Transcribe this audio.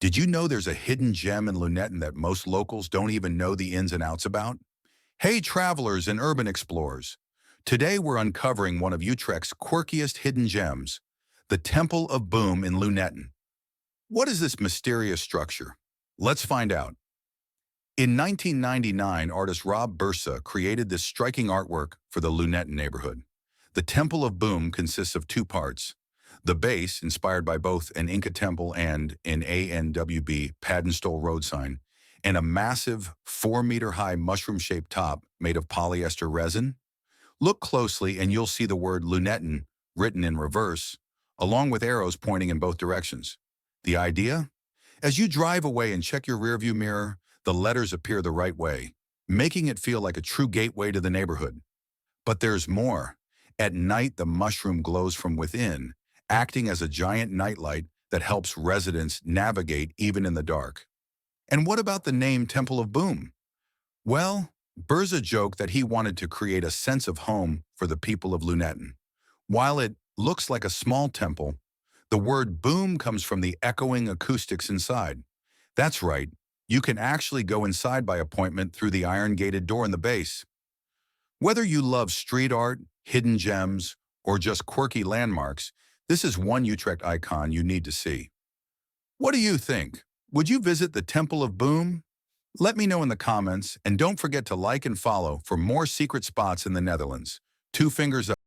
Did you know there's a hidden gem in Lunetten that most locals don't even know the ins and outs about? Hey, travelers and urban explorers. Today we're uncovering one of Utrecht's quirkiest hidden gems, the Temple of Boom in Lunetten. What is this mysterious structure? Let's find out. In 1999, artist Rob Bursa created this striking artwork for the Lunetten neighborhood. The Temple of Boom consists of two parts. The base, inspired by both an Inca temple and an ANWB Padenstol road sign, and a massive 4-meter-high mushroom-shaped top made of polyester resin. Look closely and you'll see the word Lunetten written in reverse, along with arrows pointing in both directions. The idea? As you drive away and check your rearview mirror, the letters appear the right way, making it feel like a true gateway to the neighborhood. But there's more. At night, the mushroom glows from within, acting as a giant nightlight that helps residents navigate even in the dark. And what about the name Temple of Boom? Well, Burza joked that he wanted to create a sense of home for the people of Lunetten. While it looks like a small temple, the word boom comes from the echoing acoustics inside. That's right, you can actually go inside by appointment through the iron-gated door in the base. Whether you love street art, hidden gems, or just quirky landmarks, this is one Utrecht icon you need to see. What do you think? Would you visit the Temple of Boom? Let me know in the comments, and don't forget to like and follow for more secret spots in the Netherlands. Two fingers up.